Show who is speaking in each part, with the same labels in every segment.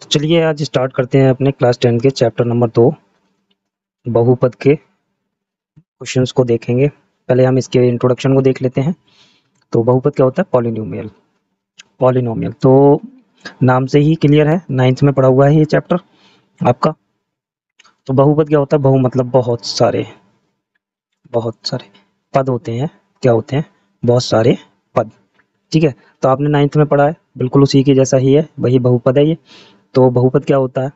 Speaker 1: तो चलिए आज स्टार्ट करते हैं अपने क्लास 10 के चैप्टर नंबर 2 बहुपद के क्वेश्चंस को देखेंगे। पहले हम इसके इंट्रोडक्शन को देख लेते हैं। तो बहुपद क्या होता है? पॉलिनोमियल। पॉलिनोमियल तो नाम से ही क्लियर है, 9th में पढ़ा हुआ है ये चैप्टर आपका। तो बहुपद क्या होता है? बहु मतलब बहुत सारे पद होते हैं। क्या होते हैं? बहुत सारे पद। ठीक है, तो आपने 9th में पढ़ा है, बिल्कुल उसी के जैसा ही है, वही बहुपद है ये। तो बहुपद क्या होता है?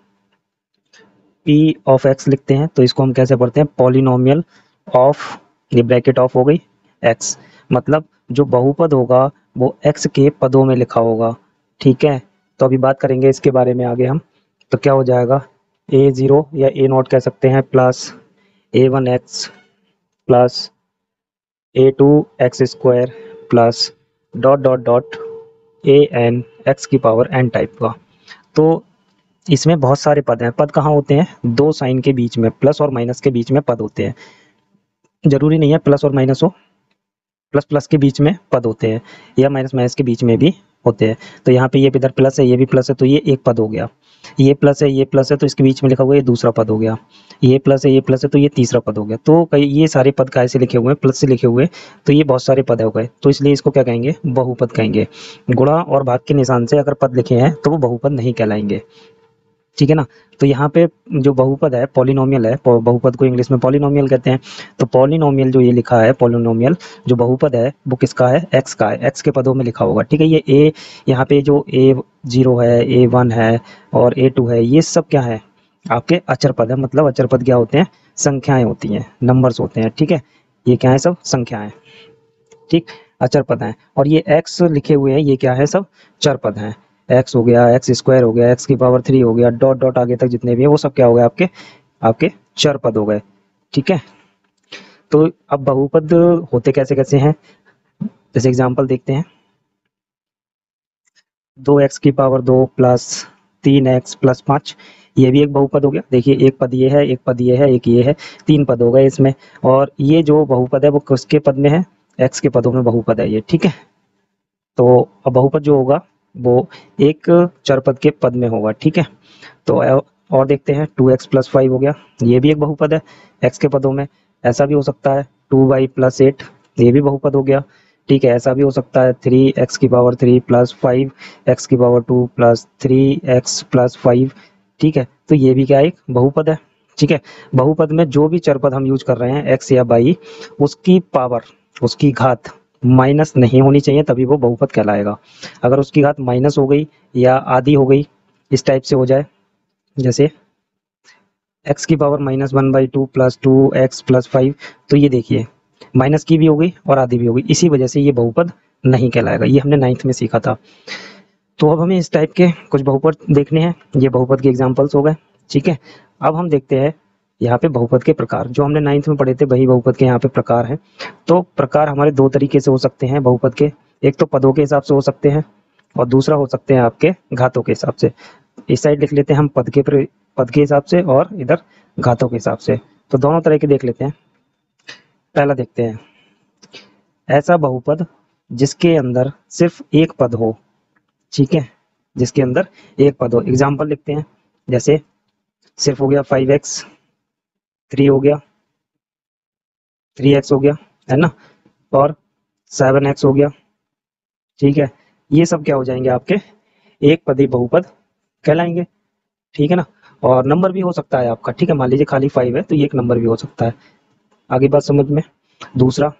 Speaker 1: P ऑफ x लिखते हैं, तो इसको हम कैसे पढ़ते हैं? पॉलिनोमियल ऑफ, ये ब्रैकेट ऑफ हो गई, x, मतलब जो बहुपद होगा वो x के पदों में लिखा होगा। ठीक है, तो अभी बात करेंगे इसके बारे में आगे हम। तो क्या हो जाएगा? a0 या a0 कह सकते हैं, plus a1x plus a2x² plus dot dot dot an x की पावर n टाइप का। तो इसमें बहुत सारे पद हैं। पद कहाँ होते हैं? दो साइन के बीच में, प्लस और माइनस के बीच में पद होते हैं। जरूरी नहीं है प्लस और माइनस हो, प्लस प्लस के बीच में पद होते हैं या माइनस माइनस के बीच में भी होते हैं। तो यहाँ पे ये इधर प्लस है, ये भी प्लस है, तो ये एक पद हो गया। ये प्लस है, ये प्लस है, तो इसके बीच में लिखा हुआ है, ये दूसरा पद हो गया। ये प्लस है, ये प्लस है, तो ये तीसरा पद हो गया। तो कई ये सारे पद कैसे लिखे हुए हैं? प्लस से लिखे हुए, तो ये बहुत सारे पद हो गए। तो इसलिए इसको क्या कहेंगे? बहुपद कहेंगे। गुणा और भाग के निशान से अगर पद लिखे हैं तो वो बहुपद नहीं कहलाएंगे। ठीक है ना? तो यहाँ पे जो बहुपद है, पॉलिनोमियल है, बहुपद को इंग्लिश में पॉलिनोमियल कहते हैं। तो पॉलिनोमियल जो ये लिखा है, पॉलिनोमियल जो बहुपद है वो किसका है? एक्स का है, एक्स के पदों में लिखा होगा। ठीक है, ये ए, यहाँ पे जो a0 है, a1 है और a2 है, ये सब क्या है? आपके अचर पद है। मतलब अचर पद क्या होते हैं? संख्याएं होती हैं, नंबर्स होते हैं। ठीक है, ये क्या है? सब संख्याएं। ठीक, अचर पद हैं। और ये एक्स लिखे हुए हैं, ये क्या है? सब चर पद हैं। एक्स हो गया, x² हो गया, x की पावर 3 हो गया, डॉट डॉट आगे तक जितने भी है वो सब क्या हो गए? आपके आपके चर पद हो गए। ठीक है, तो अब बहुपद होते कैसे कैसे हैं, जैसे एग्जांपल देखते हैं। 2x की पावर 2 प्लस 3x प्लस 5, ये भी एक बहुपद हो गया। देखिए, एक पद ये है, एक पद ये है, एक ये है, 3 पद हो गए इसमें। और ये जो बहुपद है वो किसके पद में है? x के पदों में बहुपद है ये। ठीक है, तो अब बहुपद जो होगा वो एक चरपद के पद में होगा। ठीक है, तो और देखते हैं। 2x प्लस 5 हो गया, ये भी एक बहुपद है x के पदों में। ऐसा भी हो सकता है 2y प्लस 8, ये भी बहुपद हो गया। ठीक है, ऐसा भी हो सकता है 3x की पावर 3 प्लस 5x की पावर 2 प्लस 3x प्लस 5। ठीक है, तो ये भी क्या है? एक बहुपद है। ठीक है, बहुपद में जो भी चरपद हम यूज कर रहे हैं x या y, उसकी पावर, उसकी घात माइनस नहीं होनी चाहिए, तभी वो बहुपद कहलाएगा। अगर उसकी घात माइनस हो गई या आधी हो गई, इस टाइप से हो जाए, जैसे x की पावर -1/2 प्लस 2x प्लस 5, तो ये देखिए माइनस की भी हो गई और आधी भी हो गई, इसी वजह से ये बहुपद नहीं कहलाएगा। ये हमने 9th में सीखा था। तो अब हमें इस टाइप के कुछ बहुपद देखने हैं, ये बहुपद के एग्जाम्पल्स हो गए। ठीक है, अब हम देखते हैं यहाँ पे बहुपद के प्रकार, जो हमने 9th में पढ़े थे वही बहुपद के यहाँ पे प्रकार हैं। तो प्रकार हमारे दो तरीके से हो सकते हैं बहुपद के, एक तो पदों के हिसाब से हो सकते हैं और दूसरा हो सकते हैं आपके घातों के हिसाब से। इस साइड लिख लेते हैं हम पद के हिसाब से और इधर घातों के हिसाब से। तो दोनों तरह के देख लेते हैं। पहला देखते हैं, ऐसा बहुपद जिसके अंदर सिर्फ एक पद हो। ठीक है, जिसके अंदर एक पद हो। एग्जाम्पल लिखते हैं, जैसे सिर्फ हो गया 5x, 3 हो गया, 3x हो गया, है ना, और 7x हो गया। ठीक है, ये सब क्या हो जाएंगे? आपके एक पदी बहुपद कहलाएंगे। ठीक है ना, और नंबर भी हो सकता है आपका। ठीक है, मान लीजिए खाली 5 है तो ये एक नंबर भी हो सकता है। आगे बात समझ में। दूसरा,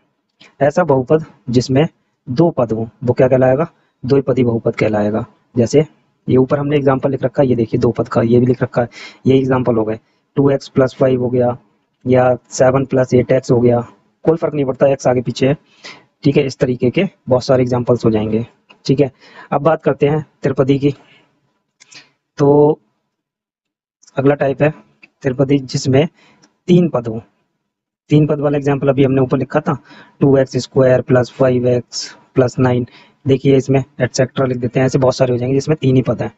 Speaker 1: ऐसा बहुपद जिसमें दो पद हो, वो क्या कहलाएगा? दो पदी बहुपद कहलाएगा। जैसे ये ऊपर हमने एग्जांपल लिख रखा है, ये देखिए दो पद का ये भी लिख रखा है, ये एग्जांपल हो गए। 2x प्लस 5 हो गया या 7 प्लस 8x हो गया, कोई फर्क नहीं पड़ता, x आगे पीछे है। ठीक है, इस तरीके के बहुत सारे एग्जाम्पल्स हो जाएंगे। ठीक है, अब बात करते हैं त्रिपदी की। तो अगला टाइप है त्रिपदी जिसमें तीन पद हो। तीन पद वाला एग्जाम्पल अभी हमने ऊपर लिखा था, 2x² प्लस 5x प्लस 9। देखिए इसमें एटसेट्रा लिख देते हैं, ऐसे बहुत सारे हो जाएंगे जिसमें तीन ही पद हैं।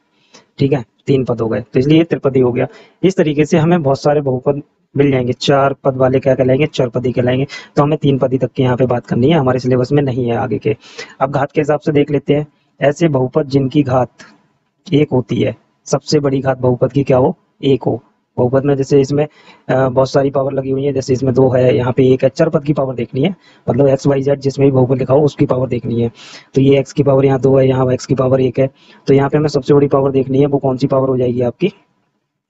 Speaker 1: ठीक है, तीन पद हो गए, तो इसलिए ये त्रिपदी हो गया। इस तरीके से हमें बहुत सारे बहुपद मिल जाएंगे। 4 पद वाले क्या कहलाएंगे? चरपदी कहलाएंगे। तो हमें 3 पदी तक की यहाँ पे बात करनी है, हमारे सिलेबस में नहीं है आगे के। अब घात के हिसाब से देख लेते हैं। ऐसे बहुपद जिनकी घात 1 होती है, सबसे बड़ी घात बहुपद की क्या हो? 1 हो। बहुपद में जैसे इसमें बहुत सारी पावर लगी हुई है, जैसे इसमें 2 है, यहाँ पे 1 है। चरपद की पावर देखनी है, मतलब एक्स वाई जेड जिसमें भी बहुपद लिखा हो उसकी पावर देखनी है। तो ये एक्स की पावर यहाँ 2 है, यहाँ एक्स की पावर 1 है। तो यहाँ पे हमें सबसे बड़ी पावर देखनी है, वो कौन सी पावर हो जाएगी आपकी?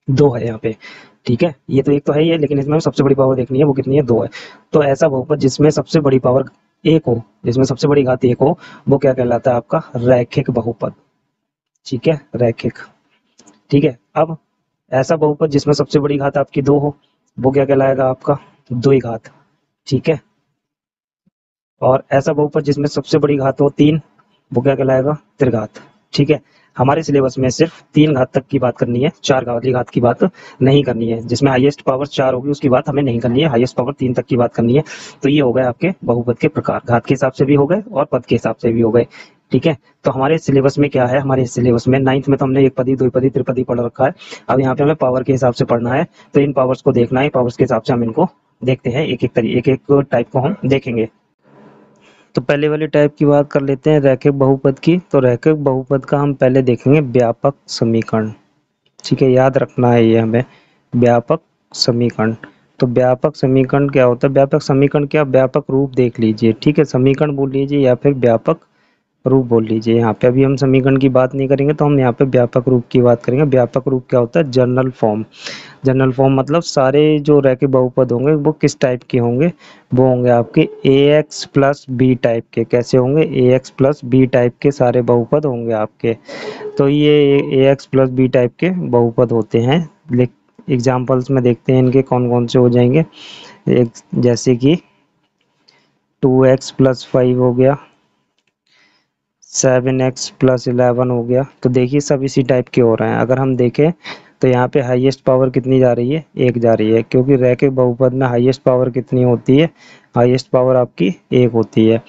Speaker 1: 2 है यहाँ पे। ठीक है, ये तो एक तो है ही है, लेकिन इसमें सबसे बड़ी पावर देखनी है, वो कितनी है? 2 है। तो ऐसा बहुपद जिसमें सबसे बड़ी पावर 1 हो, जिसमें सबसे बड़ी घात 1 हो, वो क्या कहलाता है? आपका रैखिक बहुपद। ठीक है, रैखिक। ठीक है, अब ऐसा बहुपद जिसमें सबसे बड़ी घात आपकी 2 हो, वो क्या कहलाएगा? आपका द्विघात। ठीक है, और ऐसा बहुपद जिसमें सबसे बड़ी घात हो 3, वो क्या कहलाएगा? त्रिघात। ठीक है, हमारे सिलेबस में सिर्फ 3 घात तक की बात करनी है, 4 वाली घात की बात नहीं करनी है। जिसमें हाईएस्ट पावर 4 होगी उसकी बात हमें नहीं करनी है, हाईएस्ट पावर 3 तक की बात करनी है। तो ये हो गए आपके बहुपद के प्रकार, घात के हिसाब से भी हो गए और पद के हिसाब से भी हो गए। ठीक है, तो हमारे सिलेबस में क्या है? हमारे सिलेबस में 9th में तो हमने एक पदी, 2 पदी, त्रिपदी पढ़ रखा है। अब यहाँ पे हमें पावर के हिसाब से पढ़ना है, तो इन पावर्स को देखना है, पावर्स के हिसाब से हम इनको देखते हैं, एक एक टाइप को हम देखेंगे। तो पहले वाले टाइप की बात कर लेते हैं, रैखिक बहुपद की। तो रैखिक बहुपद का हम पहले देखेंगे व्यापक समीकरण। ठीक है, याद रखना है ये हमें, व्यापक समीकरण। तो व्यापक समीकरण क्या होता है? व्यापक समीकरण क्या? व्यापक रूप देख लीजिए। ठीक है, समीकरण बोल लीजिए या फिर व्यापक रूप बोल लीजिए। यहाँ पे अभी हम समीकरण की बात नहीं करेंगे, तो हम यहाँ पे व्यापक रूप की बात करेंगे। व्यापक रूप क्या होता है? General form. जनरल फॉर्म मतलब सारे जो रैखिक बहुपद होंगे वो किस टाइप के होंगे? वो होंगे आपके ax प्लस बी टाइप के। कैसे होंगे? ax प्लस बी टाइप के सारे बहुपद होंगे आपके। तो ये ax प्लस बी टाइप के बहुपद होते हैं। एग्जाम्पल्स में देखते हैं इनके कौन कौन से हो जाएंगे। एक जैसे कि 2x प्लस 5 हो गया, 7x प्लस 11 हो गया। तो देखिए सब इसी टाइप के हो रहे हैं। अगर हम देखें तो यहाँ पे हाईएस्ट पावर कितनी जा रही है? 1 जा रही है, क्योंकि रैखिक बहुपद में हाईएस्ट पावर कितनी होती है? हाईएस्ट पावर आपकी 1 होती है।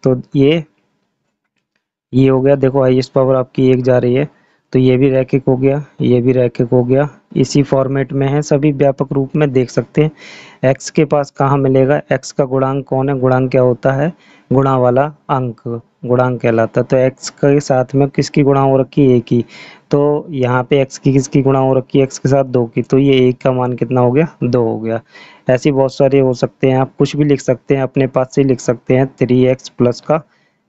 Speaker 1: तो ये हो गया, देखो हाईएस्ट पावर आपकी 1 जा रही है, तो ये भी रैखिक हो गया, ये भी रैखिक हो गया। इसी फॉर्मेट में है, सभी व्यापक रूप में देख सकते हैं। x के पास कहाँ मिलेगा? x का गुणांक कौन है? गुणांक क्या होता है? गुणा वाला अंक गुणांक कहलाता है। तो x के साथ में किसकी गुणा हो रखी है? 1 की। तो यहाँ पे x की किसकी गुणा हो रखी है? x के साथ 2 की। तो ये 1 का मान कितना हो गया? 2 हो गया। ऐसे बहुत सारे हो सकते हैं, आप कुछ भी लिख सकते हैं, अपने पास से लिख सकते हैं। 3x प्लस का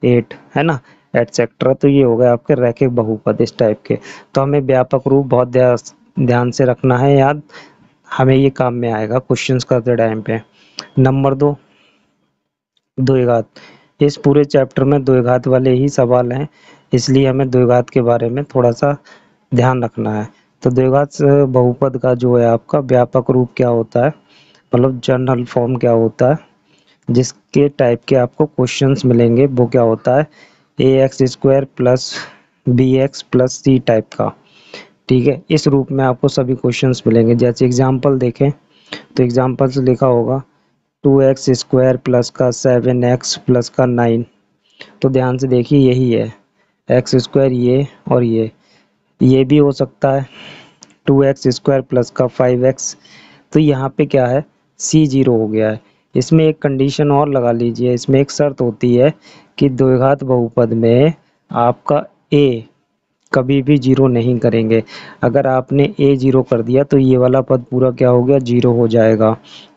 Speaker 1: 8 है ना, एटसेट्रा। तो ये हो गए आपके रैखिक बहुपद इस टाइप के। तो हमें व्यापक रूप बहुत ध्यान से रखना है याद, हमें ये काम में आएगा क्वेश्चंस करते टाइम पे। नंबर 2, द्विघात। इस पूरे चैप्टर में द्विघात वाले ही सवाल हैं, इसलिए हमें द्विघात के बारे में थोड़ा सा ध्यान रखना है। तो द्विघात बहुपद का जो है आपका व्यापक रूप क्या होता है, मतलब जनरल फॉर्म क्या होता है, जिसके टाइप के आपको क्वेश्चंस मिलेंगे, वो क्या होता है? ax square plus b x plus c type का। ठीक है, इस रूप में आपको सभी क्वेश्चंस मिलेंगे। जैसे एग्जांपल देखें तो एग्जांपल से लिखा होगा 2x स्क्वायर प्लस का 7x प्लस का 9। तो ध्यान से देखिए, यही है एक्स स्क्वायर, ये और ये भी हो सकता है 2x स्क्वायर प्लस का 5x। तो यहाँ पे क्या है? c0 हो गया है। इसमें एक कंडीशन और लगा लीजिए, इसमें एक शर्त होती है कि द्विघात बहुपद में आपका a कभी भी 0 नहीं करेंगे। अगर आपने a 0 कर दिया तो ये वाला पद पूरा क्या हो गया? 0 हो जाएगा।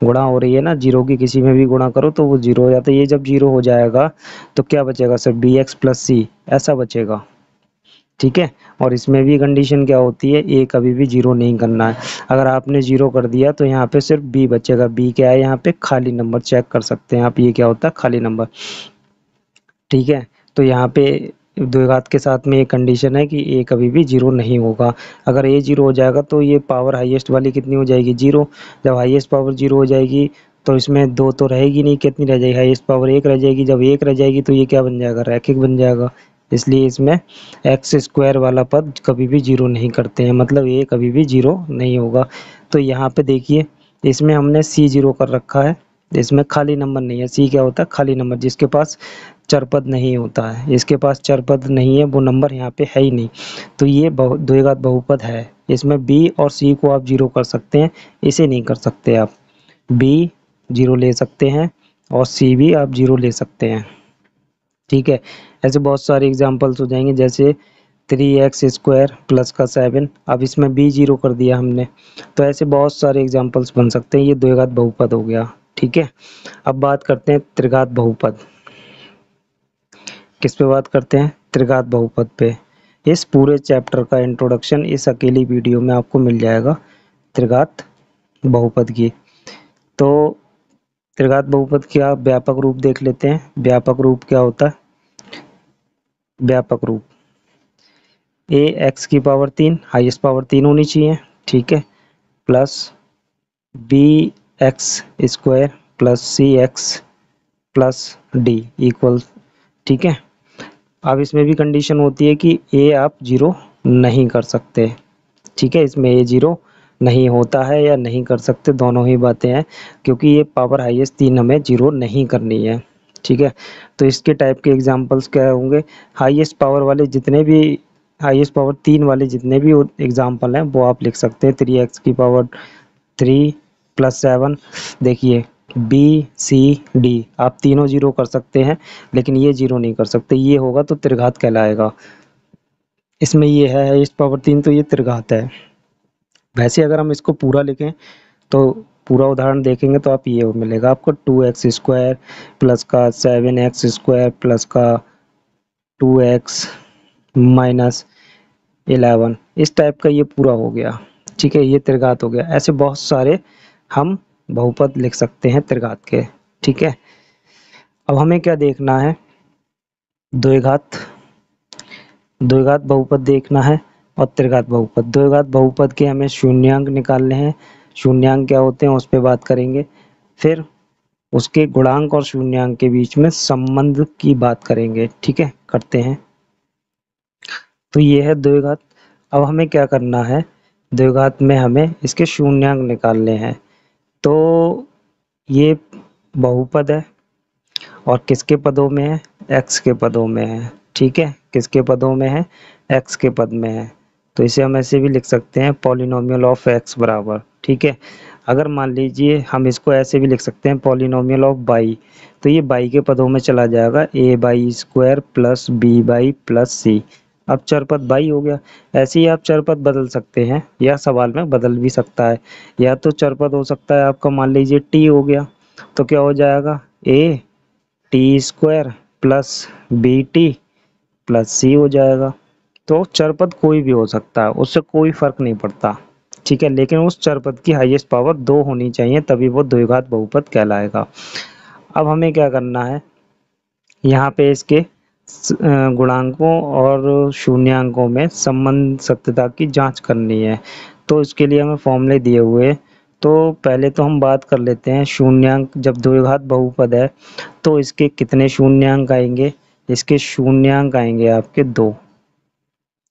Speaker 1: गुणा हो रही है ना, 0 की किसी में भी गुणा करो तो वो 0 हो जाता है। ये जब 0 हो जाएगा तो क्या बचेगा? सिर्फ bx प्लस c ऐसा बचेगा। ठीक है, और इसमें भी कंडीशन क्या होती है? a कभी भी 0 नहीं करना है। अगर आपने 0 कर दिया तो यहाँ पे सिर्फ b बचेगा। b क्या है? यहाँ पे खाली नंबर, चेक कर सकते हैं आप, ये क्या होता है? खाली नंबर। ठीक है, तो यहाँ पे द्विघात के साथ में एक कंडीशन है कि a कभी भी 0 नहीं होगा। अगर a 0 हो जाएगा तो ये पावर हाईएस्ट वाली कितनी हो जाएगी? 0। जब हाईएस्ट पावर 0 हो जाएगी तो इसमें 2 तो रहेगी नहीं, कितनी रह जाएगी? हाईएस्ट पावर 1 रह जाएगी। जब 1 रह जाएगी तो ये क्या बन जाएगा? रैखिक बन जाएगा। इसलिए इसमें एक्स स्क्वायर वाला पद कभी भी 0 नहीं करते हैं, मतलब a कभी भी 0 नहीं होगा। तो यहाँ पे देखिए, इसमें हमने c 0 कर रखा है, इसमें खाली नंबर नहीं है। c क्या होता है? खाली नंबर, जिसके पास चरपद नहीं होता है। इसके पास चरपद नहीं है, वो नंबर यहाँ पे है ही नहीं। तो ये द्विघात बहुपद है। इसमें b और c को आप 0 कर सकते हैं, इसे नहीं कर सकते आप। बी 0 ले सकते हैं और सी भी आप 0 ले सकते हैं। ठीक है, ऐसे बहुत सारे एग्जांपल्स हो जाएंगे, जैसे 3x² प्लस का 7, अब इसमें बी 0 कर दिया हमने, तो ऐसे बहुत सारे एग्जांपल्स बन सकते हैं। ये द्विघात बहुपद हो गया। ठीक है, अब बात करते हैं त्रिघात बहुपद। किस पे बात करते हैं? त्रिघात बहुपद पे। इस पूरे चैप्टर का इंट्रोडक्शन इस अकेली वीडियो में आपको मिल जाएगा त्रिघात बहुपद की। तो त्रिघात बहुपद की आप व्यापक रूप देख लेते हैं। व्यापक रूप क्या होता है? व्यापक रूप ए एक्स की पावर 3, हाईएस्ट पावर 3 होनी चाहिए, ठीक है, plus b x square plus c x plus d equal, ठीक है। अब इसमें भी कंडीशन होती है कि ए आप 0 नहीं कर सकते, ठीक है, इसमें ए 0 नहीं होता है या नहीं कर सकते, दोनों ही बातें हैं, क्योंकि ये पावर हाईएस्ट 3 हमें 0 नहीं करनी है। ठीक है, तो इसके टाइप के एग्जांपल्स क्या होंगे? हाईएस्ट पावर वाले जितने भी, हाईएस्ट पावर 3 वाले जितने भी एग्जांपल हैं वो आप लिख सकते हैं। 3x की पावर 3 प्लस 7, देखिए बी सी डी आप तीनों 0 कर सकते हैं, लेकिन ये 0 नहीं कर सकते, ये होगा तो त्रिघात कहलाएगा। इसमें ये है हाईएस्ट पावर 3, तो ये त्रिघात है। वैसे अगर हम इसको पूरा लिखें तो पूरा उदाहरण देखेंगे तो आप ये मिलेगा आपको 2x² प्लस का 7x² प्लस का 2x माइनस 11, इस टाइप का ये पूरा हो गया। ठीक है, ये त्रिघात हो गया। ऐसे बहुत सारे हम बहुपद लिख सकते हैं त्रिघात के। ठीक है, अब हमें क्या देखना है? द्विघात, द्विघात बहुपद देखना है और त्रिघात बहुपद। द्विघात बहुपद के हमें शून्यांक निकालने हैं। शून्यांक क्या होते हैं उस पर बात करेंगे, फिर उसके गुणांक और शून्यांक के बीच में संबंध की बात करेंगे। ठीक है, करते हैं। तो ये है द्विघात। अब हमें क्या करना है? द्विघात में हमें इसके शून्यांक निकालने हैं। तो ये बहुपद है और किसके पदों में है? x के पदों में है। ठीक है, किसके पदों में है? x के पद में है। तो इसे हम ऐसे भी लिख सकते हैं, पॉलिनोमियल ऑफ x बराबर। ठीक है, अगर मान लीजिए हम इसको ऐसे भी लिख सकते हैं, पॉलिनोमियल ऑफ y, तो ये y के पदों में चला जाएगा, a/² plus b/ plus c। अब चरपद y हो गया। ऐसे ही आप चरपद बदल सकते हैं, या सवाल में बदल भी सकता है। या तो चरपद हो सकता है आपका, मान लीजिए t हो गया, तो क्या हो जाएगा? a/t² plus bt plus c हो जाएगा। तो चरपद कोई भी हो सकता है, उससे कोई फर्क नहीं पड़ता। ठीक है, लेकिन उस चरपद की हाईएस्ट पावर 2 होनी चाहिए, तभी वो द्विघात बहुपद कहलाएगा। अब हमें क्या करना है? यहाँ पे इसके गुणांकों और शून्यांकों में संबंध सत्यता की जांच करनी है। तो इसके लिए हमें फॉर्मूले दिए हुए। तो पहले तो हम बात कर लेते हैं शून्यांक। जब द्विघात बहुपद है तो इसके कितने शून्यांक आएंगे? इसके शून्यांक आएंगे आपके 2।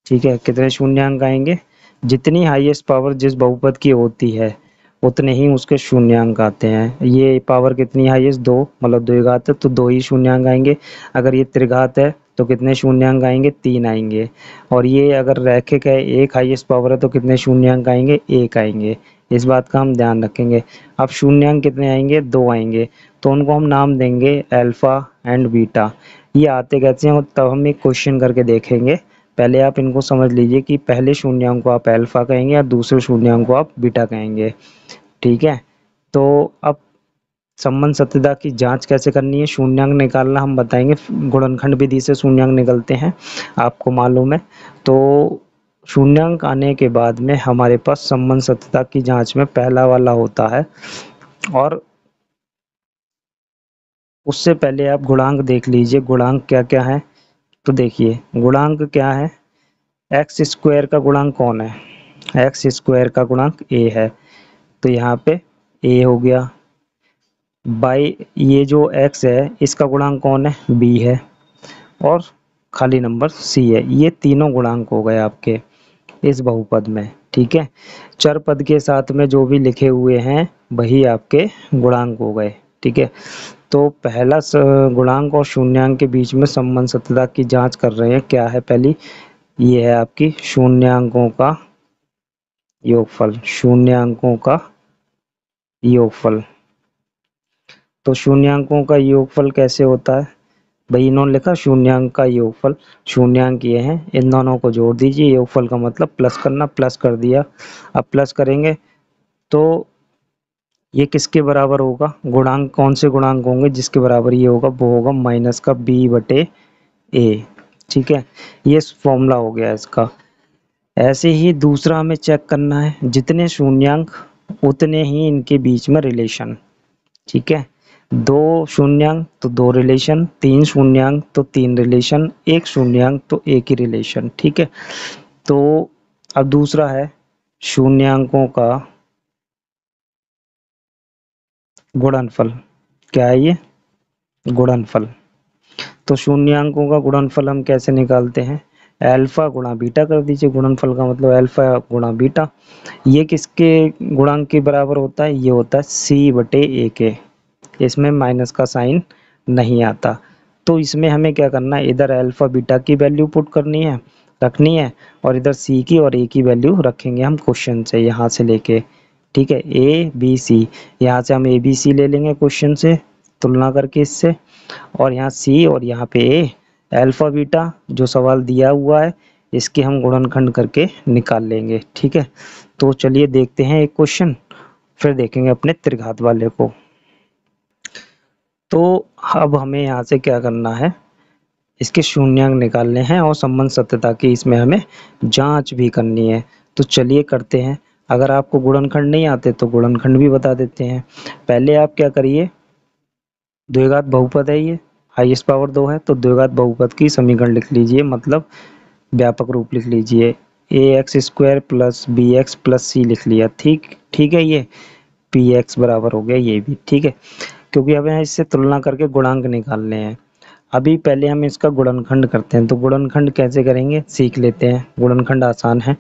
Speaker 1: ठीक है, कितने शून्यांक आएंगे? जितनी हाईएस्ट पावर जिस बहुपद की होती है उतने ही उसके शून्यांक आते हैं। ये पावर कितनी हाईएस्ट? 2, मतलब द्विघात है तो 2 ही शून्यांक आएंगे। अगर ये त्रिघात है तो कितने शून्यांक आएंगे? 3 आएंगे। और ये अगर रैखिक है, एक हाईएस्ट पावर है, तो कितने शून्यांक आएंगे? 1 आएंगे। इस बात का हम ध्यान रखेंगे। अब शून्यांक कितने आएंगे? 2 आएंगे, तो उनको हम नाम देंगे अल्फा एंड बीटा। ये आते कैसे हैं तब हम एक क्वेश्चन करके देखेंगे। पहले आप इनको समझ लीजिए कि पहले शून्यांक को आप अल्फा कहेंगे और दूसरे शून्यांक को आप बीटा कहेंगे। ठीक है, तो अब संबंध सत्यता की जांच कैसे करनी है, शून्यांक निकालना हम बताएंगे। गुणनखंड विधि से शून्यांक निकलते हैं, आपको मालूम है। तो शून्यांक आने के बाद में हमारे पास संबंध सत्यता की जांच में पहला वाला होता है, और उससे पहले आप गुणांक देख लीजिए। गुणांक क्या क्या है? तो देखिए गुणांक क्या है? x² का गुणांक कौन है? x² का गुणांक a है, तो यहाँ पे a हो गया। बाई ये जो x है इसका गुणांक कौन है? b है, और खाली नंबर c है। ये तीनों गुणांक हो गए आपके इस बहुपद में। ठीक है, चर पद के साथ में जो भी लिखे हुए हैं वही आपके गुणांक हो गए। ठीक है, तो पहला गुणांक और शून्यांक के बीच में संबंध सत्यता की जांच कर रहे हैं। क्या है पहली? ये है आपकी शून्यांकों का योगफल। शून्यांकों का योगफल। तो शून्यांकों का योगफल कैसे होता है भाई, इन्होंने लिखा शून्यांक का योगफल, शून्यांक ये हैं, इन दोनों को जोड़ दीजिए, योगफल का मतलब प्लस करना, प्लस कर दिया। अब प्लस करेंगे तो ये किसके बराबर होगा, गुणांक कौन से गुणांक होंगे जिसके बराबर ये होगा, वो होगा माइनस का b बटे a। ठीक है, ये फॉर्मूला हो गया इसका। ऐसे ही दूसरा हमें चेक करना है, जितने शून्यांक उतने ही इनके बीच में रिलेशन। ठीक है, दो शून्यांक तो दो रिलेशन, तीन शून्यांक तो तीन रिलेशन, एक शून्यांक तो एक ही रिलेशन। ठीक है, तो अब दूसरा है शून्यांकों का गुणनफल। क्या है ये, गुणनफल। तो शून्यांकों का गुणनफल हम कैसे निकालते हैं, अल्फा गुणा बीटा कर दीजिए, गुणनफल का मतलब अल्फा गुणा बीटा। ये किसके गुणांक के बराबर होता है, ये होता है c बटे a के। इसमें माइनस का साइन नहीं आता। तो इसमें हमें क्या करना है, इधर अल्फा बीटा की वैल्यू पुट करनी है, रखनी है, और इधर c की और a की वैल्यू रखेंगे हम क्वेश्चन से, यहाँ से लेके। ठीक है, a b c, यहाँ से हम a b c ले लेंगे क्वेश्चन से तुलना करके इससे, और यहाँ c और यहाँ पे a, अल्फा बीटा जो सवाल दिया हुआ है इसके हम गुणनखंड करके निकाल लेंगे। ठीक है, तो चलिए देखते हैं एक क्वेश्चन, फिर देखेंगे अपने त्रिघात वाले को। तो अब हमें यहाँ से क्या करना है, इसके शून्यांक निकालने हैं और संबंध सत्यता की इसमें हमें जांच भी करनी है। तो चलिए करते हैं। अगर आपको गुणनखंड नहीं आते तो गुणनखंड भी बता देते हैं। पहले आप क्या करिए, द्विघात बहुपद है ये, हाईएस्ट पावर 2 है, तो द्विघात बहुपद की समीकरण लिख लीजिए, मतलब व्यापक रूप लिख लीजिए, a x square plus b x plus c लिख लिया। ठीक ठीक है, ये पी एक्स बराबर हो गया, ये भी ठीक है, क्योंकि हमें इससे तुलना करके गुणांक निकालने हैं। अभी पहले हम इसका गुणनखंड करते हैं, तो गुणनखंड कैसे करेंगे सीख लेते हैं, गुणनखंड आसान है।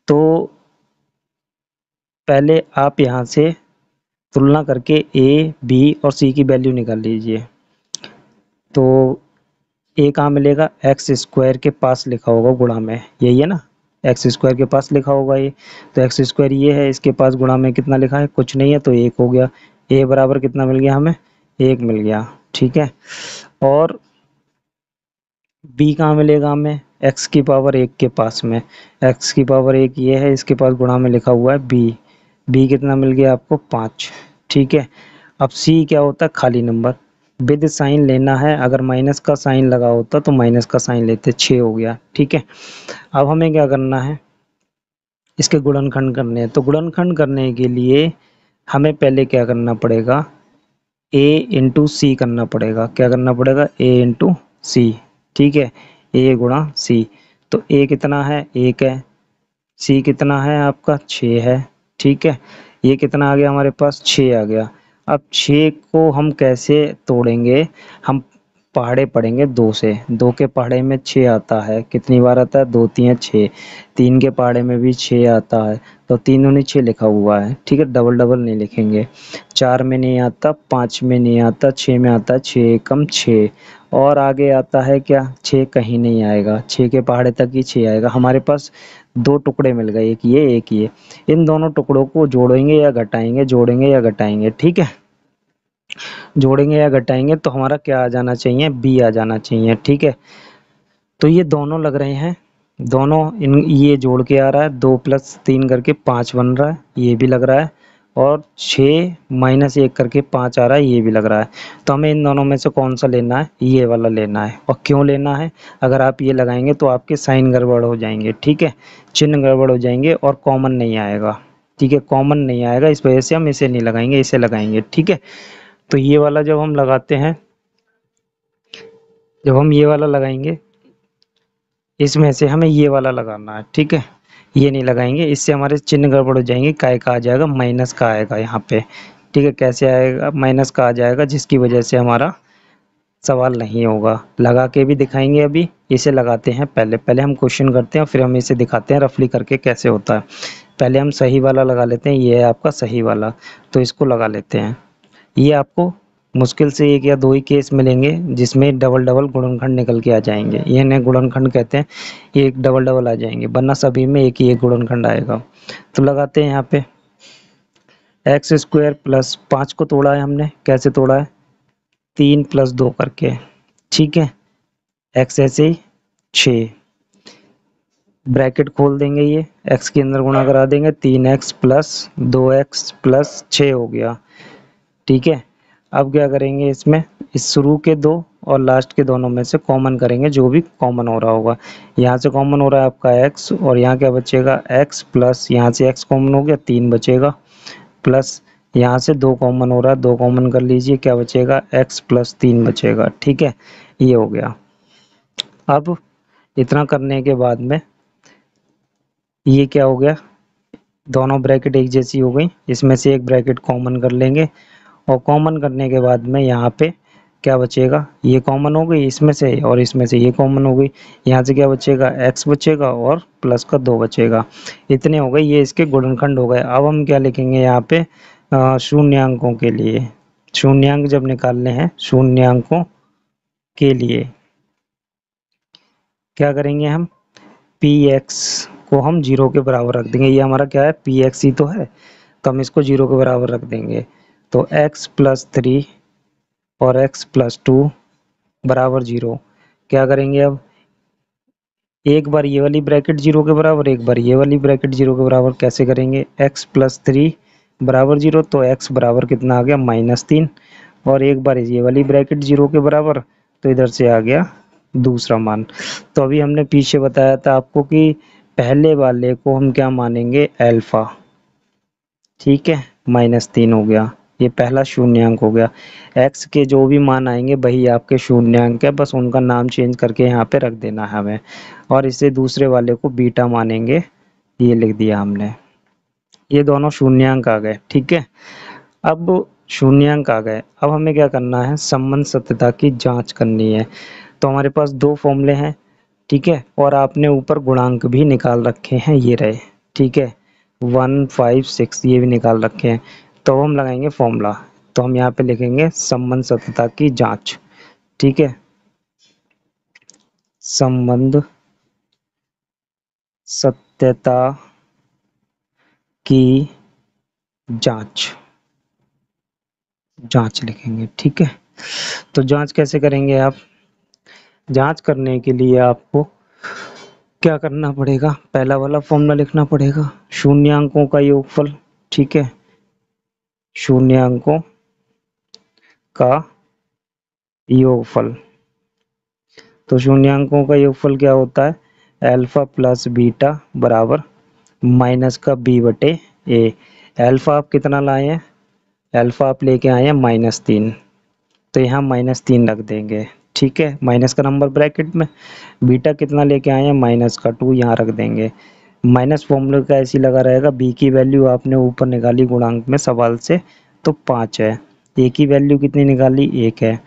Speaker 1: तो पहले आप यहाँ से तुलना करके ए बी और सी की वैल्यू निकाल लीजिए। तो ए कहाँ मिलेगा, एक्स स्क्वायर के पास लिखा होगा गुणा में, यही है ना, एक्स स्क्वायर के पास लिखा होगा ये, तो एक्स स्क्वायर ये है, इसके पास गुणा में कितना लिखा है, कुछ नहीं है, तो एक हो गया। ए बराबर कितना मिल गया हमें, एक मिल गया। ठीक है, और बी कहाँ मिलेगा हमें, एक्स की पावर एक के पास में, एक्स की पावर एक ये है, इसके पास गुणा में लिखा हुआ है बी, बी कितना मिल गया आपको 5। ठीक है, अब सी क्या होता है, खाली नंबर, विद साइन लेना है, अगर माइनस का साइन लगा होता तो माइनस का साइन लेते, 6 हो गया। ठीक है, अब हमें क्या करना है, इसके गुणनखंड करने हैं। तो गुणनखंड करने के लिए हमें पहले क्या करना पड़ेगा, a इंटू सी करना पड़ेगा। क्या करना पड़ेगा, a इंटू सी। ठीक है, a गुणा सी, तो a कितना है, 1 है, c कितना है आपका 6 है। ठीक है, ये कितना आ गया हमारे पास, 6 आ गया। अब 6 को हम कैसे तोड़ेंगे, हम पहाड़े पढ़ेंगे 2 से, 2 के पहाड़े में 6 आता है, कितनी बार आता है, 2 3 6, 3 के पहाड़े में भी 6 आता है, तो 3 दूनी 6 लिखा हुआ है। ठीक है, डबल डबल नहीं लिखेंगे, 4 में नहीं आता, 5 में नहीं आता, 6 में आता है, 6 एकम 6, और आगे आता है क्या, 6 कहीं नहीं आएगा, 6 के पहाड़े तक ही 6 आएगा। हमारे पास 2 टुकड़े मिल गए, एक ये एक ये, इन दोनों टुकड़ों को जोड़ेंगे या घटाएंगे, जोड़ेंगे या घटाएंगे। ठीक है, जोड़ेंगे या घटाएंगे तो हमारा क्या आ जाना चाहिए, बी आ जाना चाहिए। ठीक है, तो ये दोनों लग रहे हैं, दोनों इन ये जोड़ के आ रहा है, 2 प्लस 3 करके 5 बन रहा है, ये भी लग रहा है, और 6 माइनस 1 करके 5 आ रहा है, ये भी लग रहा है। तो हमें इन दोनों में से कौन सा लेना है, ये वाला लेना है। और क्यों लेना है, अगर आप ये लगाएंगे तो आपके साइन गड़बड़ हो जाएंगे। ठीक है, चिन्ह गड़बड़ हो जाएंगे और कॉमन नहीं आएगा। ठीक है, कॉमन नहीं आएगा, इस वजह से हम इसे नहीं लगाएंगे, इसे लगाएंगे। ठीक है, तो ये वाला जब हम लगाते हैं, जब हम ये वाला लगाएंगे, इसमें से हमें ये वाला लगाना है। ठीक है, ये नहीं लगाएंगे, इससे हमारे चिन्ह गड़बड़ हो जाएंगे, काय का आ जाएगा, माइनस का आएगा यहाँ पे। ठीक है, कैसे आएगा, माइनस का आ जाएगा, जिसकी वजह से हमारा सवाल नहीं होगा। लगा के भी दिखाएंगे, अभी इसे लगाते हैं, पहले पहले हम क्वेश्चन करते हैं, फिर हम इसे दिखाते हैं रफली करके कैसे होता है। पहले हम सही वाला लगा लेते हैं, ये है आपका सही वाला, तो इसको लगा लेते हैं। ये आपको मुश्किल से 1 या 2 ही केस मिलेंगे जिसमें डबल डबल गुणनखंड निकल के आ जाएंगे, ये इन्हें गुणनखंड कहते हैं, ये एक डबल डबल आ जाएंगे, वरना सभी में एक ही एक गुणनखंड आएगा। तो लगाते हैं यहाँ पे, एक्स स्क्वायर प्लस 5 को तोड़ा है हमने, कैसे तोड़ा है 3 + 2 करके, ठीक है। एक्स ऐसे ही 6, ब्रैकेट खोल देंगे, ये एक्स के अंदर गुणा करा देंगे, 3x + 2x + 6 हो गया, ठीक है। अब क्या करेंगे इसमें, इस शुरू के दो और लास्ट के दोनों में से कॉमन करेंगे, जो भी कॉमन हो रहा होगा। यहाँ से कॉमन हो रहा है आपका x, और यहाँ क्या बचेगा x प्लस, यहाँ से x कॉमन हो गया 3 बचेगा, प्लस यहाँ से 2 कॉमन हो रहा है, 2 कॉमन कर लीजिए, क्या बचेगा x + 3 बचेगा, ठीक है। ये हो गया। अब इतना करने के बाद में ये क्या हो गया, दोनों ब्रैकेट एक जैसी हो गई, इसमें से एक ब्रैकेट कॉमन कर लेंगे, और कॉमन करने के बाद में यहाँ पे क्या बचेगा, ये कॉमन हो गई इसमें से, और इसमें से ये कॉमन हो गई, यहाँ से क्या बचेगा x बचेगा और प्लस का 2 बचेगा। इतने हो गए, ये इसके गुणनखंड हो गए। अब हम क्या लिखेंगे यहाँ पे शून्यांकों के लिए, शून्यांक जब निकालने हैं, शून्यांकों के लिए क्या करेंगे हम, px को हम 0 के बराबर रख देंगे, ये हमारा क्या है px ही तो है, तो हम इसको 0 के बराबर रख देंगे। तो x + 3 और x + 2 बराबर 0। क्या करेंगे अब, एक बार ये वाली ब्रैकेट 0 के बराबर, एक बार ये वाली ब्रैकेट 0 के बराबर, कैसे करेंगे, x + 3 बराबर 0, तो x बराबर कितना आ गया -3, और एक बार ये वाली ब्रैकेट 0 के बराबर, तो इधर से आ गया दूसरा मान। तो अभी हमने पीछे बताया था आपको कि पहले वाले को हम क्या मानेंगे, अल्फा, ठीक है, -3 हो गया, ये पहला शून्यांक हो गया। x के जो भी मान आएंगे वही आपके शून्यांक है, बस उनका नाम चेंज करके यहाँ पे रख देना है हमें, और इसे दूसरे वाले को बीटा मानेंगे, ये लिख दिया हमने। ये दोनों शून्यांक आ गए, ठीक है। अब शून्यांक आ गए, अब हमें क्या करना है, संबंध सत्यता की जांच करनी है। तो हमारे पास 2 फॉर्मूले हैं, ठीक है, और आपने ऊपर गुणांक भी निकाल रखे हैं, ये रहे, ठीक है, 1, 5, 6 ये भी निकाल रखे हैं। तो हम लगाएंगे फॉर्मूला, तो हम यहाँ पे लिखेंगे संबंध सत्यता की जांच, ठीक है, संबंध सत्यता की जांच, जांच लिखेंगे, ठीक है। तो जांच कैसे करेंगे आप, जांच करने के लिए आपको क्या करना पड़ेगा, पहला वाला फॉर्मूला लिखना पड़ेगा, शून्यांकों का योगफल, ठीक है, शून्यांकों का योगफल। तो शून्यांकों का योगफल क्या होता है, अल्फा + बीटा बराबर माइनस का b/a। अल्फा आप कितना लाए हैं, अल्फा आप लेके आए हैं -3, तो यहाँ -3 रख देंगे, ठीक है, माइनस का नंबर ब्रैकेट में। बीटा कितना लेके आए हैं, -2, यहाँ रख देंगे। माइनस फॉर्मूले का ऐसे लगा रहेगा, बी की वैल्यू आपने ऊपर निकाली गुणांक में सवाल से, तो 5 है, ए की वैल्यू कितनी निकाली, 1 है।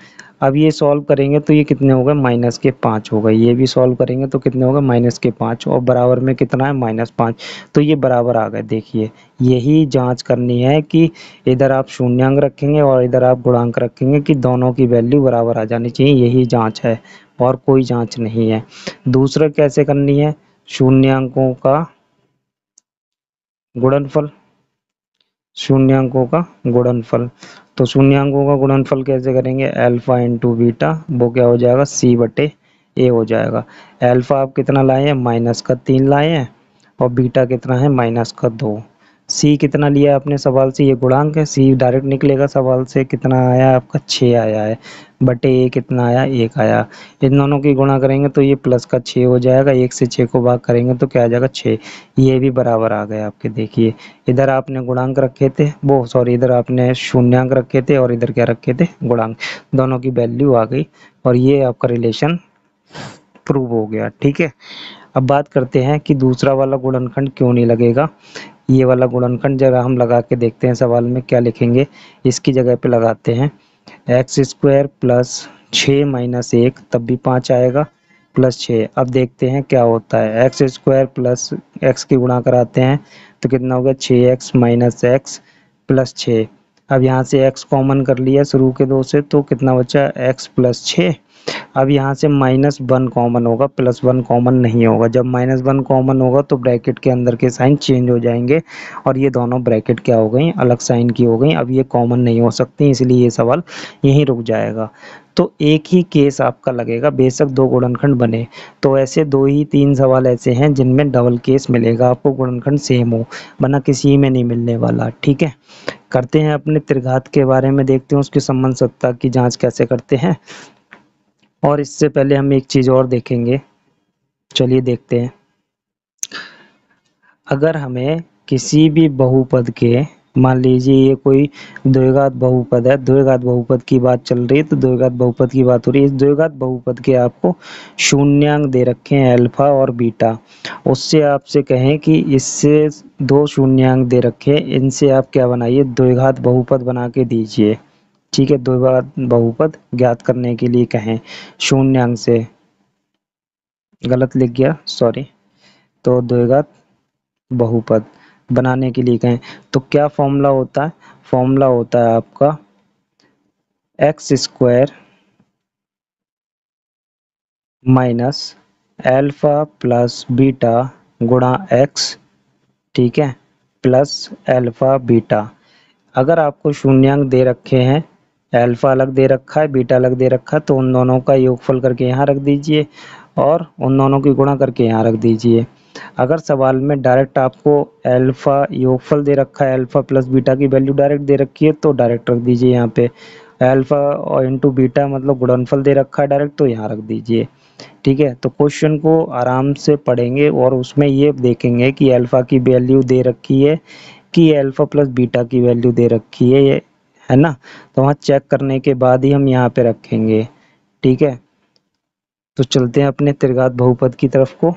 Speaker 1: अब ये सॉल्व करेंगे तो ये कितने हो गए, -5 हो गए, ये भी सॉल्व करेंगे तो कितने हो गए, -5, और बराबर में कितना है, -5, तो ये बराबर आ गए। देखिए यही जांच करनी है कि इधर आप शून्यांक रखेंगे और इधर आप गुणांक रखेंगे कि दोनों की वैल्यू बराबर आ जानी चाहिए, यही जांच है और कोई जांच नहीं है। दूसरा कैसे करनी है, शून्यांकों का गुणनफल, शून्यांकों का गुणनफल। तो शून्यांकों का गुणनफल कैसे करेंगे, अल्फा × बीटा, वो क्या हो जाएगा, c/a हो जाएगा। अल्फा आप कितना लाए हैं, -3 लाए हैं, और बीटा कितना है, -2। c कितना लिया आपने सवाल से, ये गुणांक है, c डायरेक्ट निकलेगा सवाल से, कितना आया आपका 6 आया है, बटे a कितना आया, 1 आया। इन दोनों की गुणा करेंगे तो ये प्लस का 6 हो जाएगा, 1 से 6 को भाग करेंगे तो क्या आ जाएगा, 6। ये भी बराबर आ गए आपके। देखिए इधर आपने गुणांक रखे थे, वो सॉरी इधर आपने शून्यांक रखे थे और इधर क्या रखे थे, गुणांक, दोनों की वैल्यू आ गई, और ये आपका रिलेशन प्रूव हो गया, ठीक है। अब बात करते हैं कि दूसरा वाला गुणनखंड क्यों नहीं लगेगा। ये वाला गुणनखंड जरा हम लगा के देखते हैं, सवाल में क्या लिखेंगे, इसकी जगह पे लगाते हैं x² + 6 - 1, तब भी 5 आएगा, +6। अब देखते हैं क्या होता है, x² + x की गुणा कराते हैं तो कितना होगा, 6x - x + 6। अब यहाँ से x कॉमन कर लिया शुरू के 2 से, तो कितना बचा, x + 6 अब यहाँ से -1 कॉमन होगा, +1 कॉमन नहीं होगा। जब -1 कॉमन होगा तो ब्रैकेट के अंदर के साइन चेंज हो जाएंगे और ये दोनों ब्रैकेट क्या हो गई, अलग साइन की हो गई। अब ये कॉमन नहीं हो सकती, इसलिए ये सवाल यहीं रुक जाएगा। तो एक ही केस आपका लगेगा, बेशक दो गुणनखंड बने। तो ऐसे 2 ही 3 सवाल ऐसे हैं जिनमें डबल केस मिलेगा आपको, गुणनखंड सेम हो, वरना किसी में नहीं मिलने वाला। ठीक है, करते हैं अपने त्रिघात के बारे में, देखते हैं उसकी संबंध सत्ता की जांच कैसे करते हैं। और इससे पहले हम एक चीज और देखेंगे, चलिए देखते हैं। अगर हमें किसी भी बहुपद के, मान लीजिए ये कोई द्विघात बहुपद है, द्विघात बहुपद की बात चल रही है, तो द्विघात बहुपद की बात हो रही है। इस द्विघात बहुपद के आपको शून्यांक दे रखे हैं अल्फा और बीटा, उससे आपसे कहें कि इससे 2 शून्यांक दे रखे हैं, इनसे आप क्या बनाइए, द्विघात बहुपद बना के दीजिए। ठीक है, द्विघात बहुपद ज्ञात करने के लिए कहें शून्यांक से, गलत लिख गया, सॉरी। तो द्विघात बहुपद बनाने के लिए कहें तो क्या फॉर्मूला होता है, फॉर्मूला होता है आपका x² minus alpha plus beta गुणा x, ठीक है, प्लस अल्फा बीटा। अगर आपको शून्यांक दे रखे हैं, अल्फा अलग दे रखा है, बीटा अलग दे रखा है, तो उन दोनों का योगफल करके यहाँ रख दीजिए और उन दोनों की गुणा करके यहाँ रख दीजिए। अगर सवाल में डायरेक्ट आपको अल्फा योगफल दे रखा है, अल्फा प्लस बीटा की वैल्यू डायरेक्ट दे रखी है, तो डायरेक्ट रख दीजिए यहाँ पे। अल्फा और इंटू बीटा मतलब गुणनफल दे रखा है डायरेक्ट, तो यहाँ रख दीजिए। ठीक है, तो क्वेश्चन को आराम से पढ़ेंगे और उसमें ये देखेंगे कि अल्फा की वैल्यू दे रखी है कि अल्फा प्लस बीटा की वैल्यू दे रखी है, ये है ना। तो वहाँ चेक करने के बाद ही हम यहाँ पे रखेंगे। ठीक है, तो चलते हैं अपने त्रिघात बहुपद की तरफ को।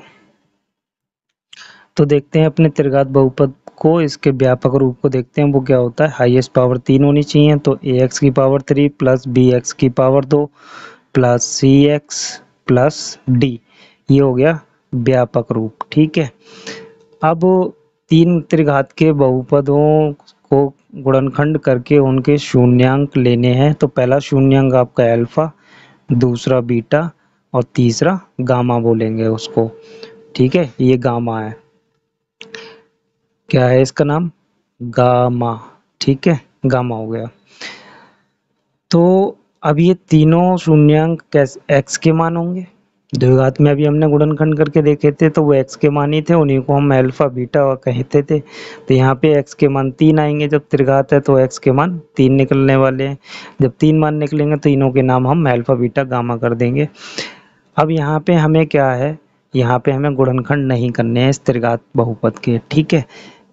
Speaker 1: तो देखते हैं अपने त्रिघात बहुपद को, इसके व्यापक रूप को देखते हैं। वो क्या होता है, हाईएस्ट पावर 3 होनी चाहिए, तो ax की पावर 3 प्लस bx की power 2 plus cx plus d, ये हो गया व्यापक रूप। ठीक है, अब 3 त्रिघात के बहुपदों को गुणनखंड करके उनके शून्यांक लेने हैं। तो पहला शून्यांक आपका अल्फा, दूसरा बीटा और तीसरा गामा बोलेंगे उसको। ठीक है, ये गामा है, क्या है इसका नाम, गामा। ठीक है, गामा हो गया। तो अब ये तीनों शून्यांक कैसे x के मान होंगे, द्विघात में अभी हमने गुणनखंड करके देखे थे तो वो x के मान ही थे, उन्हीं को हम अल्फा बीटा कहते थे। तो यहाँ पे x के मान 3 आएंगे, जब त्रिघात है तो x के मान 3 निकलने वाले हैं। जब 3 मान निकलेंगे तो इनों के नाम हम अल्फा बीटा गामा कर देंगे। अब यहाँ पे हमें क्या है, यहाँ पे हमें गुणनखंड नहीं करने हैं इस त्रिघात बहुपद के। ठीक है,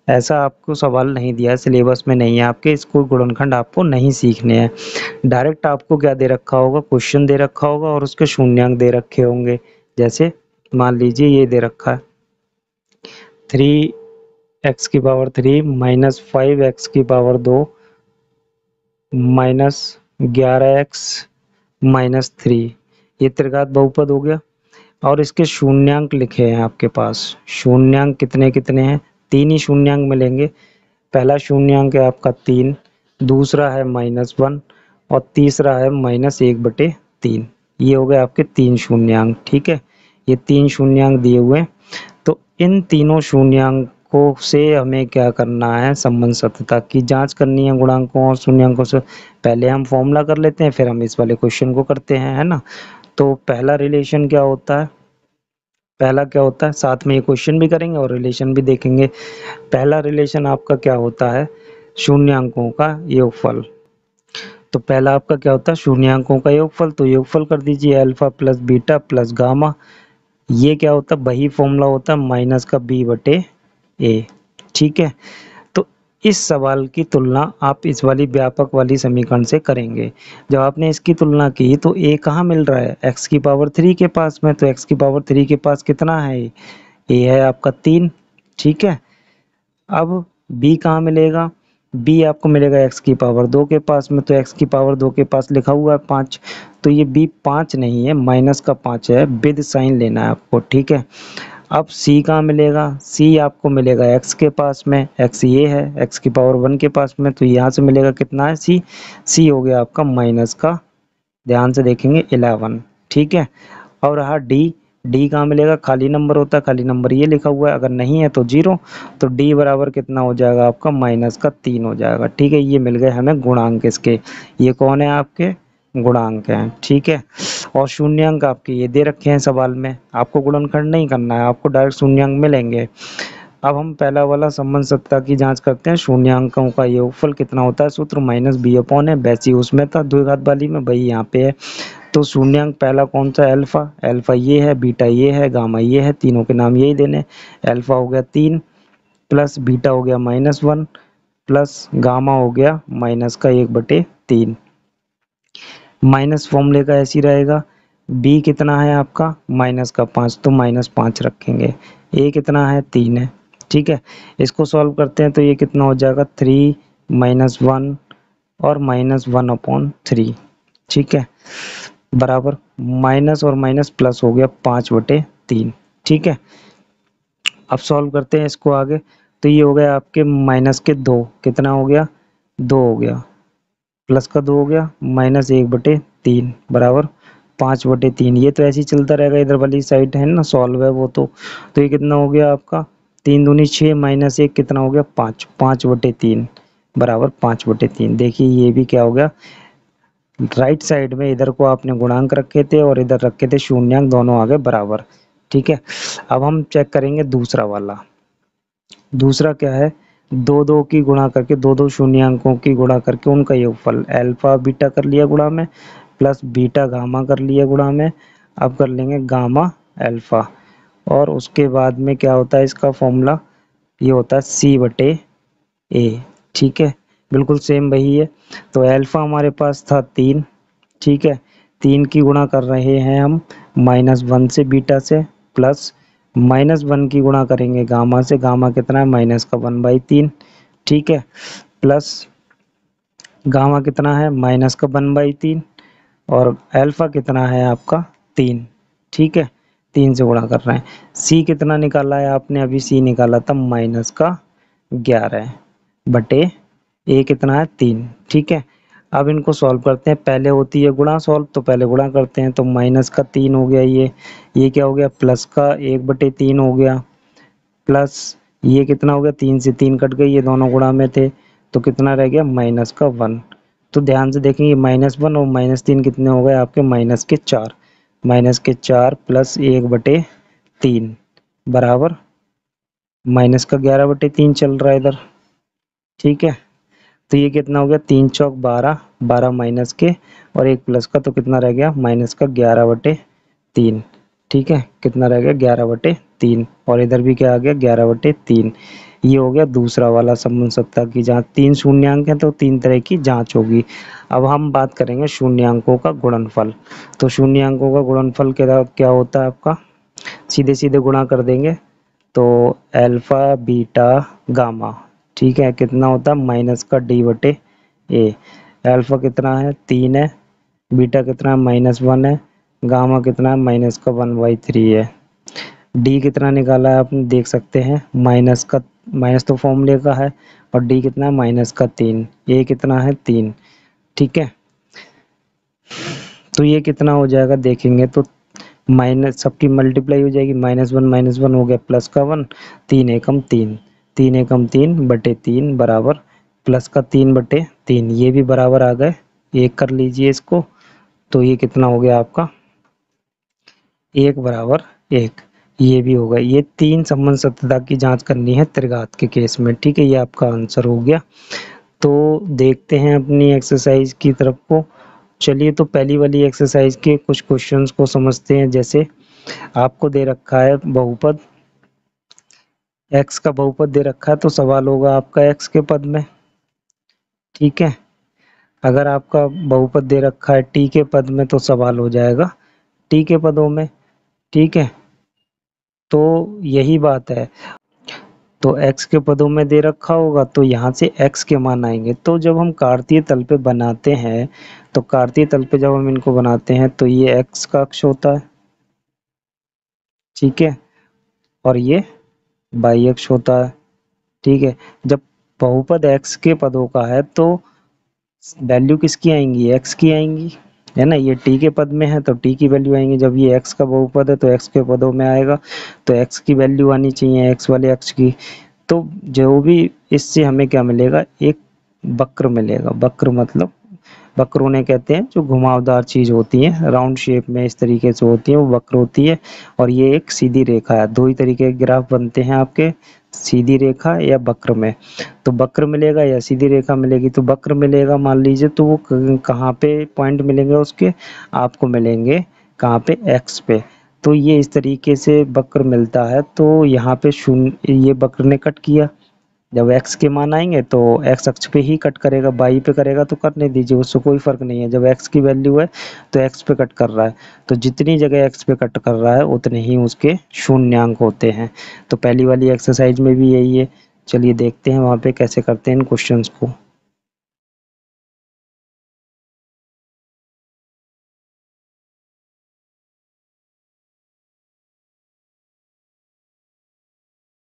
Speaker 1: ऐसा आपको सवाल नहीं दिया है, सिलेबस में नहीं है आपके, इसको गुणनखंड आपको नहीं सीखने हैं। डायरेक्ट आपको क्या दे रखा होगा, क्वेश्चन दे रखा होगा और उसके शून्यांक दे रखे होंगे। जैसे मान लीजिए ये दे रखा है 3x की पावर 3 माइनस 5x की पावर 2 माइनस 11x माइनस 3, ये त्रिघात बहुपद हो गया। और इसके शून्यांक लिखे हैं आपके पास, शून्यांक कितने कितने हैं, 3 ही शून्यांक मिलेंगे। पहला शून्यांक है आपका 3, दूसरा है -1 और तीसरा है -1/3। ये हो गए आपके 3 शून्यांक। ठीक है, ये 3 शून्यांक दिए हुए। तो इन तीनों शून्यांकों से हमें क्या करना है, संबंध सत्यता की जांच करनी है गुणांकों और शून्यांकों से। पहले हम फॉर्मूला कर लेते हैं, फिर हम इस वाले क्वेश्चन को करते हैं, है ना। तो पहला रिलेशन क्या होता है, पहला क्या होता है, साथ में ये क्वेश्चन भी करेंगे और रिलेशन भी देखेंगे। पहला रिलेशन आपका क्या होता है, शून्यांकों का योगफल। तो पहला आपका क्या होता है, शून्यांकों का योगफल। तो योगफल कर दीजिए alpha plus beta plus gamma. ये क्या होता है, वही फॉर्मूला होता है माइनस का b/a। ठीक है, तो इस सवाल की तुलना आप इस वाली व्यापक वाली समीकरण से करेंगे। जब आपने इसकी तुलना की तो a कहाँ मिल रहा है, x की पावर 3 के पास में, तो x की पावर 3 के पास कितना है, a है आपका 3। ठीक है, अब b कहाँ मिलेगा, b आपको मिलेगा x की पावर 2 के पास में, तो x की पावर 2 के पास लिखा हुआ है 5, तो ये b 5 नहीं है, -5 है, विद साइन लेना है आपको। ठीक है, अब c कहाँ मिलेगा, c आपको मिलेगा x के पास में, x ये है, x की पावर 1 के पास में, तो यहाँ से मिलेगा कितना है c हो गया आपका माइनस का, ध्यान से देखेंगे 11। ठीक है। और रहा डी, डी कहाँ मिलेगा, खाली नंबर होता है, खाली नंबर ये लिखा हुआ है, अगर नहीं है तो 0, तो डी बराबर कितना हो जाएगा आपका -3 हो जाएगा। ठीक है, ये मिल गए हमें गुणांक इसके, ये कौन है आपके गुणांक हैं। ठीक है, और शून्यांक आपके ये दे रखे हैं सवाल में, आपको गुणनखंड नहीं करना है, आपको डायरेक्ट शून्यांक मिलेंगे। अब हम पहला वाला संबंध सत्ता की जांच करते हैं। शून्यांकों का योगफल कितना होता है, सूत्र -b/है, वैसे उसमें था द्विघात वाली में, वही यहाँ पे है। तो शून्यांक पहला कौन सा, अल्फा, अल्फा ये है, बीटा ये है, गामा ये है, तीनों के नाम यही देने। अल्फा हो गया 3 प्लस बीटा हो गया -1 प्लस गामा हो गया -1/3। माइनस फॉर्मूले का ऐसी रहेगा, बी कितना है आपका -5, तो -5 रखेंगे। ए कितना है 3 है। ठीक है, इसको सॉल्व करते हैं तो ये कितना हो जाएगा 3 -1 और -1/3। ठीक है, बराबर माइनस और माइनस प्लस हो गया 5/3। ठीक है, अब सॉल्व करते हैं इसको आगे, तो ये हो गया आपके -2, कितना हो गया 2 हो गया, प्लस का 2 हो गया, -1/3 बराबर 5/3। ये तो ऐसे ही चलता रहेगा, इधर वाली साइड है ना सॉल्व है वो तो ये कितना हो गया आपका 3 दूनी 6 -1 कितना हो गया 5, 5/3 बराबर 5/3। देखिए ये भी क्या हो गया, राइट साइड में इधर को आपने गुणांक रखे थे और इधर रखे थे शून्यांक, दोनों आ गए बराबर। ठीक है, अब हम चेक करेंगे दूसरा वाला। दूसरा क्या है, दो दो की गुणा करके, दो शून्यांकों की गुणा करके उनका योगफल, अल्फा बीटा कर लिया गुणा में, प्लस बीटा गामा कर लिया गुणा में। अब कर लेंगे गामा अल्फा, और उसके बाद में क्या होता है इसका फॉर्मूला, ये होता है C/A। ठीक है, बिल्कुल सेम वही है। तो अल्फा हमारे पास था 3, ठीक है, 3 की गुणा कर रहे हैं हम -1 से बीटा से, प्लस -1 की गुणा करेंगे गामा से, गामा कितना है -1/3। ठीक है, प्लस गामा कितना है -1/3, और अल्फा कितना है आपका 3। ठीक है, 3 से गुणा कर रहे हैं। सी कितना निकाला है आपने, अभी सी निकाला था -11/ए कितना है 3। ठीक है, अब इनको सॉल्व करते हैं, पहले होती है गुणा सॉल्व, तो पहले गुणा करते हैं, तो -3 हो गया, ये क्या हो गया प्लस का 1/3 हो गया, प्लस ये कितना हो गया 3 से 3 कट गई, ये दोनों गुणा में थे, तो कितना रह गया -1। तो ध्यान से देखेंगे -1 और -3 कितने हो गए आपके -4, -4 प्लस 1/3 बराबर -11/3 चल रहा है इधर। ठीक है, तो ये कितना हो गया 3 चौक 12, 12 माइनस के और 1 प्लस का, तो कितना रह गया -11/3। ठीक है, कितना रह गया 11/3, और इधर भी क्या आ गया 11/3। ये हो गया दूसरा वाला संबंध सत्ता की जांच। 3 शून्यांक हैं तो 3 तरह की जांच होगी। अब हम बात करेंगे शून्यांकों का गुणनफल। तो शून्यांकों का गुणनफल क्या होता है आपका, सीधे सीधे गुणा कर देंगे, तो अल्फा बीटा गामा, ठीक है, कितना होता है -D/A। अल्फा कितना है 3 है, बीटा कितना है -1 है, गामा कितना है -1/3 है। डी कितना निकाला है आपने देख सकते हैं, माइनस तो फॉर्मूले का है, और डी कितना है -3, ए कितना है 3। ठीक है, तो ये कितना हो जाएगा देखेंगे तो माइनस सबकी मल्टीप्लाई हो जाएगी, -1 हो गया प्लस का 1, 3 एकम 3, 3 एकम 3/3 बराबर प्लस का 3/3, ये भी बराबर आ गए, एक कर लीजिए इसको, तो ये कितना हो गया आपका 1/1। ये भी होगा, ये 3 संबंध सत्यता की जांच करनी है त्रिघात के केस में। ठीक है, ये आपका आंसर हो गया। तो देखते हैं अपनी एक्सरसाइज की तरफ को। चलिए, तो पहली वाली एक्सरसाइज के कुछ क्वेश्चंस को समझते हैं। जैसे आपको दे रखा है बहुपद, x का बहुपद दे रखा है, तो सवाल होगा आपका x के पद में। ठीक है, अगर आपका बहुपद दे रखा है t के पद में, तो सवाल हो जाएगा t के पदों में। ठीक है, तो यही बात है, तो x के पदों में दे रखा होगा तो यहाँ से x के मान आएंगे। तो जब हम कार्तीय तल पे बनाते हैं, तो कार्तीय तल पे जब हम इनको बनाते हैं तो ये x का अक्ष होता है, ठीक है, और ये y अक्ष होता है। ठीक है, जब बहुपद x के पदों का है तो वैल्यू किसकी आएंगी, x की आएंगी। है ना, ये टी के पद में है तो टी की वैल्यू आएंगी, जब ये एक्स का बहुपद है तो एक्स के पदों में आएगा, तो एक्स की वैल्यू आनी चाहिए एक्स वाले अक्ष की। तो जो भी इससे हमें क्या मिलेगा, एक वक्र मिलेगा। वक्र मतलब, वक्र उन्हें कहते हैं जो घुमावदार चीज होती है, राउंड शेप में इस तरीके से होती है, वो वक्र होती है। और ये एक सीधी रेखा है। दो ही तरीके के ग्राफ बनते हैं आपके, सीधी रेखा या वक्र में। तो वक्र मिलेगा या सीधी रेखा मिलेगी। तो वक्र मिलेगा मान लीजिए, तो वो कहाँ पे पॉइंट मिलेंगे उसके, आपको मिलेंगे कहाँ पे, एक्स पे। तो ये इस तरीके से वक्र मिलता है। तो यहाँ पे शून्य, ये वक्र ने कट किया, जब एक्स के मान आएंगे तो एक्स अक्ष पे ही कट करेगा, वाई पे करेगा तो करने दीजिए, उससे कोई फर्क नहीं है। जब एक्स की वैल्यू है तो एक्स पे कट कर रहा है, तो जितनी जगह एक्स पे कट कर रहा है उतने ही उसके शून्यांक होते हैं। तो पहली वाली एक्सरसाइज में भी यही है। चलिए देखते हैं वहाँ पे कैसे करते हैं इन क्वेश्चंस को।